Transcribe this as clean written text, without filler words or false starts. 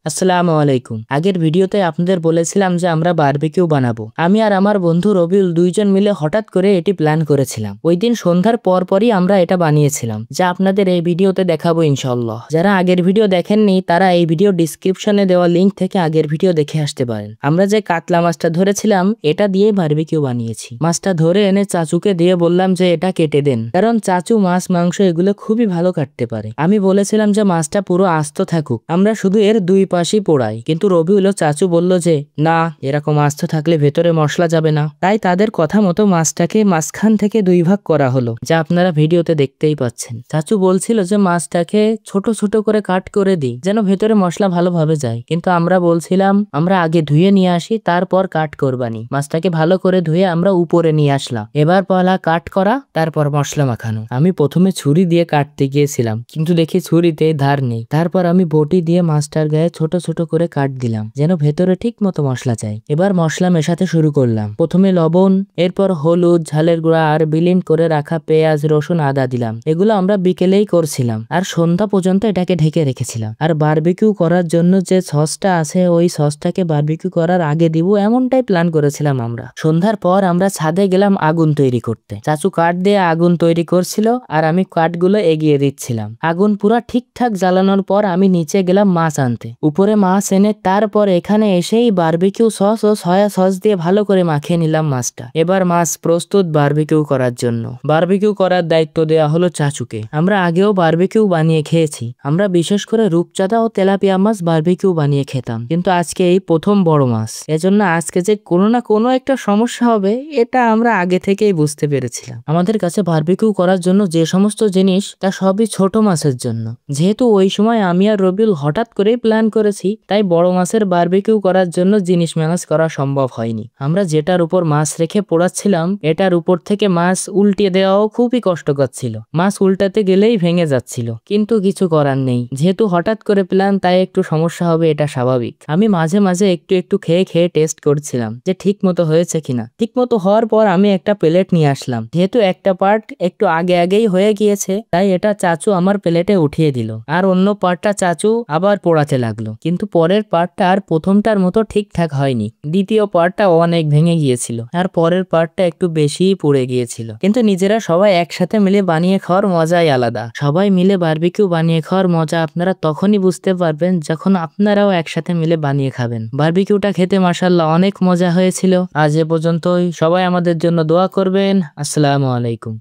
আসসালামু আলাইকুম। আগের ভিডিওতে আপনাদের বলেছিলাম যে আমরা বারবিকিউ বানাবো। আমি আর আমার বন্ধু রবিউল দুইজন মিলে হঠাৎ করে এটি প্ল্যান করেছিলাম। ওই দিন সন্ধ্যার পরই আমরা এটা বানিয়েছিলাম, যা আপনাদের এই ভিডিওতে দেখাবো ইনশাআল্লাহ। যারা আগের ভিডিও দেখেননি তারা এই ভিডিও ডিসক্রিপশনে দেওয়া লিঙ্ক থেকে আগের ভিডিও দেখে আসতে পারেন। আমরা যে কাতলা মাছটা ধরেছিলাম এটা দিয়ে বারবিকিউ বানিয়েছি। মাছটা ধরে এনে চাচুকে দিয়ে বললাম যে এটা কেটে দেন, কারণ চাচু মাছ মাংস এগুলো খুবই ভালো কাটতে পারে। আমি বলেছিলাম যে মাছটা পুরো আস্ত থাকুক, আমরা শুধু এর দুই পাশই পোড়াই, কিন্তু রবিউল ও চাচু বলল যে না, এরকম আস্ত থাকলে ভেতরে মশলা যাবে না। তাই তাদের কথা মতো মাছটাকে মাঝখান থেকে দুই ভাগ করা হলো, যা আপনারা ভিডিওতে দেখতেই পাচ্ছেন। চাচু বলছিল যে মাছটাকে ছোট ছোট করে কাট করে দিই, যেন ভেতরে মশলা ভালোভাবে যায়, কিন্তু আমরা বলছিলাম আমরা আগে ধুয়ে নিয়ে আসি, তারপর কাট করবানি। মাছটাকে ভালো করে ধুয়ে আমরা উপরে নিয়ে আসলাম। এবার পালা কাট করা, তারপর মশলা মাখানো। আমি প্রথমে ছুরি দিয়ে কাটতে গিয়েছিলাম, কিন্তু দেখি ছুরিতে ধার নেই। তারপর আমি বটি দিয়ে মাছটার গায়ে ছোট ছোট করে কাট দিলাম, যেন ভেতরে ঠিক মতো মশলা যায়। এবার মশলা মেশাতে শুরু করলাম। প্রথমে লবণ, এরপর হলুদ, ঝালের গুঁড়া আর বিলিন করে রাখা পেঁয়াজ, রসুন, আদা দিলাম। এগুলো আমরা বিকেলেই করছিলাম আর সন্ধ্যা পর্যন্ত এটাকে ঢেকে রেখেছিলাম। আর বারবিকিউ করার জন্য যে সসটা আছে ওই সসটাকে বারবিকিউ করার আগে দিব, এমনটাই প্ল্যান করেছিলাম আমরা। সন্ধ্যার পর আমরা ছাদে গেলাম আগুন তৈরি করতে। চাচু কাঠ দিয়ে আগুন তৈরি করছিল আর আমি কাঠগুলো এগিয়ে দিচ্ছিলাম। আগুন পুরা ঠিকঠাক জ্বালানোর পর আমি নিচে গেলাম মাছ আনতে। উপরে মাছ এনে তারপর এখানে এসেই বারবিকিউ সস ও সয়া সস দিয়ে ভালো করে মাখিয়ে নিলাম মাছটা। এবার মাছ প্রস্তুত বারবিকিউ করার জন্য। বারবিকিউ করার দায়িত্ব দেওয়া হলো চাচুকে। আমরা আগেও বারবিকিউ বানিয়ে খেয়েছি। আমরা বিশেষ করে রূপচাঁদা ও তেলাপিয়া মাছ বারবিকিউ বানিয়ে খেতাম, কিন্তু আজকে এই প্রথম বড় মাছ। এজন্য আজকে যে কোনো না কোনো একটা সমস্যা হবে এটা আমরা আগে থেকেই বুঝতে পেরেছিলাম। আমাদের কাছে বারবিকিউ করার জন্য যে সমস্ত জিনিস, তা সবই ছোট মাছের জন্য। যেহেতু ওই সময় আমি আর রবিউল হঠাৎ করেই প্ল্যান করেছি, তাই বড় মাছের বারবিকিউ করার জন্য জিনিস ম্যানেজ করা সম্ভব হয়নি। আমরা যেটার উপর মাছ রেখে পোড়াচ্ছিলাম এটার উপর থেকে মাছ উল্টে দেওয়াও খুবই কষ্টকর ছিল। মাছ উল্টাতে গেলেই ভেঙে যাচ্ছিল, কিন্তু কিছু করার নেই। যেহেতু হঠাৎ করে প্ল্যান, তাই একটু সমস্যা হবে, এটা স্বাভাবিক। আমি মাঝে মাঝে একটু একটু খেয়ে টেস্ট করছিলাম যে ঠিক মতো হয়েছে কিনা। ঠিক মতো হওয়ার পর আমি একটা প্লেট নিয়ে আসলাম। যেহেতু একটা পার্ট একটু আগেই হয়ে গিয়েছে, তাই এটা চাচু আমার প্লেটে উঠিয়ে দিল, আর অন্য পার্টটা চাচু আবার পোড়াতে লাগলো। কিন্তু পরের পার্টটা আর প্রথমটার মতো ঠিকঠাক হয়নি। দ্বিতীয় পার্টটা অনেক ভেঙে গিয়েছিল, আর পরের পার্টটা একটু বেশিই পুড়ে গিয়েছিল। কিন্তু নিজেরা সবাই একসাথে মিলে বানিয়ে খাওয়ার মজাই আলাদা। সবাই মিলে বারবিকিউ বানিয়ে খাওয়ার মজা আপনারা তখনই বুঝতে পারবেন যখন আপনারাও একসাথে মিলে বানিয়ে খাবেন। বারবিকিউটা খেতে মাশাআল্লাহ অনেক মজা হয়েছিল। আজ এ পর্যন্তই। সবাই আমাদের জন্য দোয়া করবেন। আসসালামু আলাইকুম।